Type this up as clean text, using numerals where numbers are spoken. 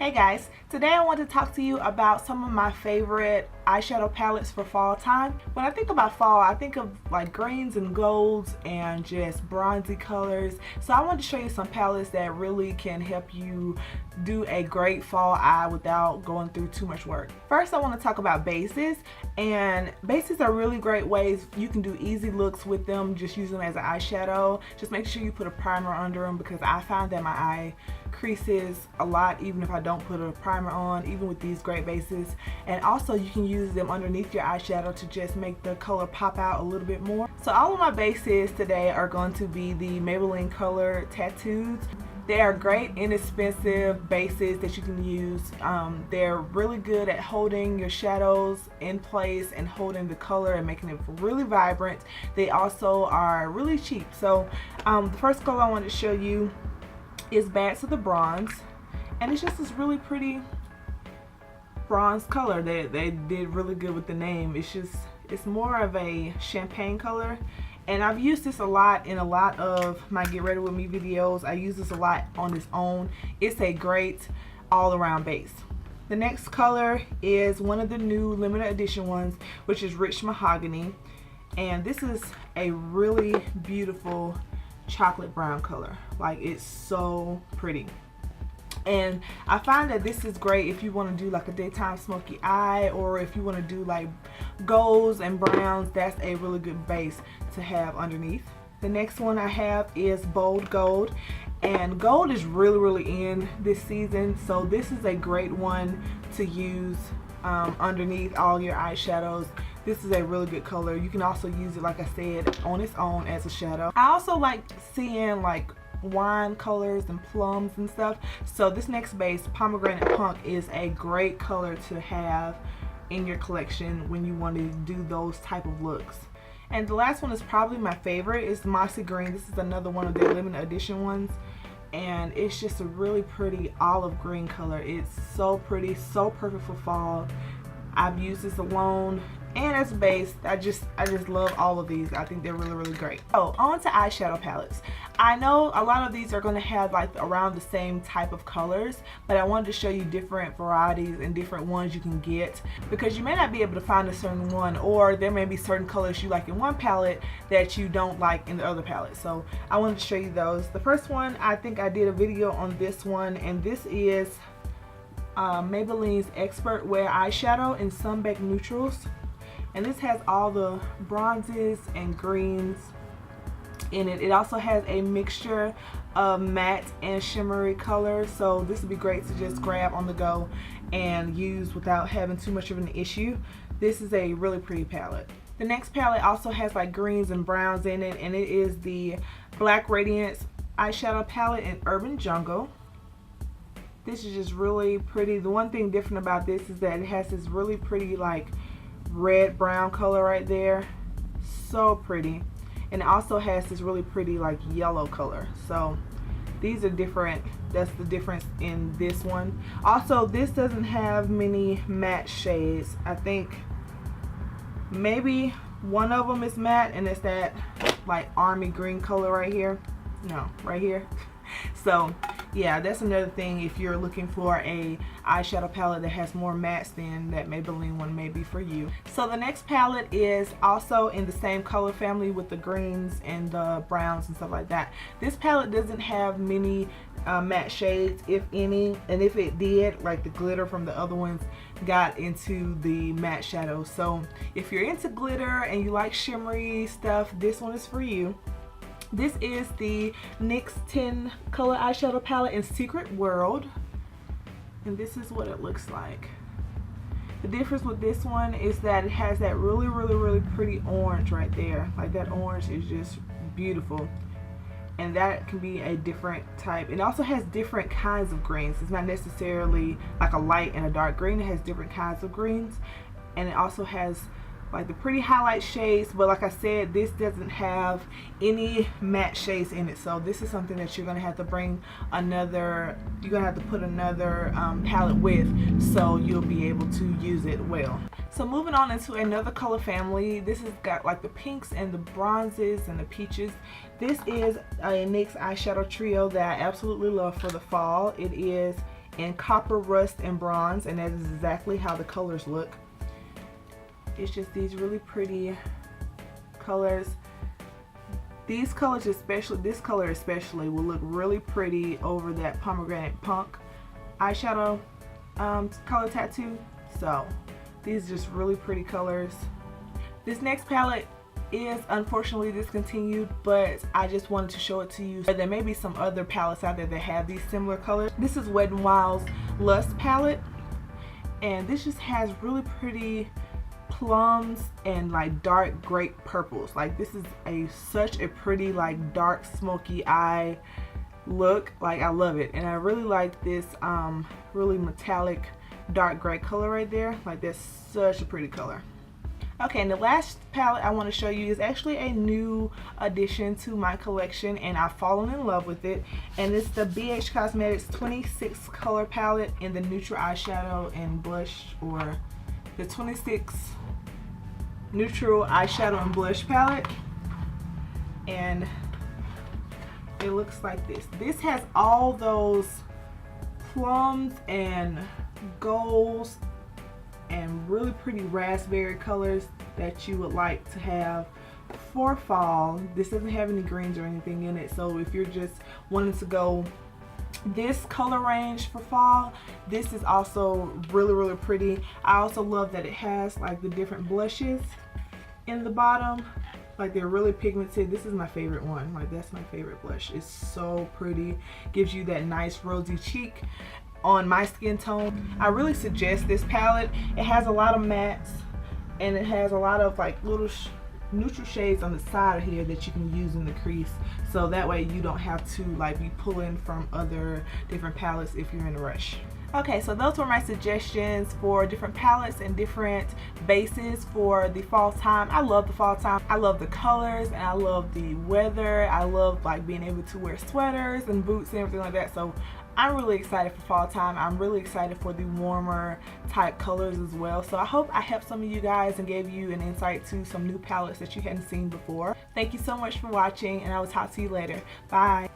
Hey guys, today I want to talk to you about some of my favorite eyeshadow palettes for fall time. When I think about fall, I think of like greens and golds and just bronzy colors. So I want to show you some palettes that really can help you do a great fall eye without going through too much work. First, I want to talk about bases, and bases are really great ways you can do easy looks with them. Just use them as an eyeshadow. Just make sure you put a primer under them, because I find that my eye creases a lot even if I don't put a primer on, even with these great bases. And also you can use them underneath your eyeshadow to just make the color pop out a little bit more. So all of my bases today are going to be the Maybelline Color Tattoos. They are great, inexpensive bases that you can use. They're really good at holding your shadows in place and holding the color and making it really vibrant. They also are really cheap. So the first color I want to show you is Bad to the Bronze, and it's just this really pretty bronze color. They did really good with the name. It's more of a champagne color, and I've used this a lot in a lot of my Get Ready With Me videos. I use this a lot on its own. It's a great all-around base. The next color is one of the new limited edition ones, which is Rich Mahogany, and this is a really beautiful chocolate brown color. Like, it's so pretty, and I find that this is great if you want to do like a daytime smoky eye, or if you want to do like golds and browns. That's a really good base to have underneath. The next one I have is Bold Gold, and gold is really in this season, so this is a great one to use underneath all your eyeshadows. This is a really good color. You can also use it, like I said, on its own as a shadow. I also like seeing like wine colors and plums and stuff. So this next base, Pomegranate Punk, is a great color to have in your collection when you want to do those type of looks. And the last one is probably my favorite. It's Mossy Green. This is another one of their limited edition ones, and it's just a really pretty olive green color. It's so pretty, so perfect for fall. I've used this alone and as a base. I just love all of these. I think they're really great. So on to eyeshadow palettes. I know a lot of these are going to have like around the same type of colors, but I wanted to show you different varieties and different ones you can get, because you may not be able to find a certain one, or there may be certain colors you like in one palette that you don't like in the other palette. So I wanted to show you those. The first one, I think I did a video on this one, and this is Maybelline's Expert Wear Eyeshadow in Sunbaked Neutrals. And this has all the bronzes and greens in it. It also has a mixture of matte and shimmery colors, so this would be great to just grab on the go and use without having too much of an issue. This is a really pretty palette. The next palette also has like greens and browns in it, and it is the Black Radiance eyeshadow palette in Urban Jungle. This is just really pretty. The one thing different about this is that it has this really pretty like red brown color right there. So pretty. And it also has this really pretty like yellow color. So these are different. That's the difference in this one. Also, this doesn't have many matte shades. I think maybe one of them is matte, and it's that like army green color right here. No, right here. So yeah, that's another thing. If you're looking for a eyeshadow palette that has more mattes, then that Maybelline one may be for you. So the next palette is also in the same color family with the greens and the browns and stuff like that. This palette doesn't have many matte shades, if any, and if it did, like the glitter from the other ones got into the matte shadows. So if you're into glitter and you like shimmery stuff, this one is for you. This is the NYX 10 color eyeshadow palette in Secret World, and this is what it looks like. The difference with this one is that it has that really pretty orange right there. Like, that orange is just beautiful, and that can be a different type. It also has different kinds of greens. It's not necessarily like a light and a dark green. It has different kinds of greens, and it also has like the pretty highlight shades, but like I said, this doesn't have any matte shades in it. So this is something that you're gonna have to bring another, you're gonna have to put another palette with, so you'll be able to use it well. So moving on into another color family, this has got like the pinks and the bronzes and the peaches. This is a NYX eyeshadow trio that I absolutely love for the fall. It is in Copper, Rust, and Bronze, and that is exactly how the colors look. It's just these really pretty colors. These colors especially, this color especially, will look really pretty over that Pomegranate Punk eyeshadow color tattoo. So these are just really pretty colors. This next palette is unfortunately discontinued, but I just wanted to show it to you. There may be some other palettes out there that have these similar colors. This is Wet n Wild's Lust palette, and this just has really pretty plums and like dark grape purples. Like this is such a pretty like dark smoky eye look. Like I love it, and I really like this really metallic dark gray color right there. Like that's such a pretty color. Okay, and the last palette I want to show you is actually a new addition to my collection, and I've fallen in love with it, and it's the BH Cosmetics 26 color palette in the neutral eyeshadow and blush, or the 26 neutral eyeshadow and blush palette. And it looks like this. This has all those plums and golds and really pretty raspberry colors that you would like to have for fall. This doesn't have any greens or anything in it, so if you're just wanting to go this color range for fall, this is also really pretty. I also love that it has like the different blushes in the bottom. Like they're really pigmented. This is my favorite one. Like that's my favorite blush. It's so pretty. Gives you that nice rosy cheek on my skin tone. I really suggest this palette. It has a lot of mattes, and it has a lot of like little neutral shades on the side here that you can use in the crease, so that way you don't have to like be pulling from other different palettes if you're in a rush. Okay, so those were my suggestions for different palettes and different bases for the fall time. I love the fall time. I love the colors, and I love the weather. I love like being able to wear sweaters and boots and everything like that. So I'm really excited for fall time. I'm really excited for the warmer type colors as well. So I hope I helped some of you guys and gave you an insight to some new palettes that you hadn't seen before. Thank you so much for watching, and I will talk to you later. Bye.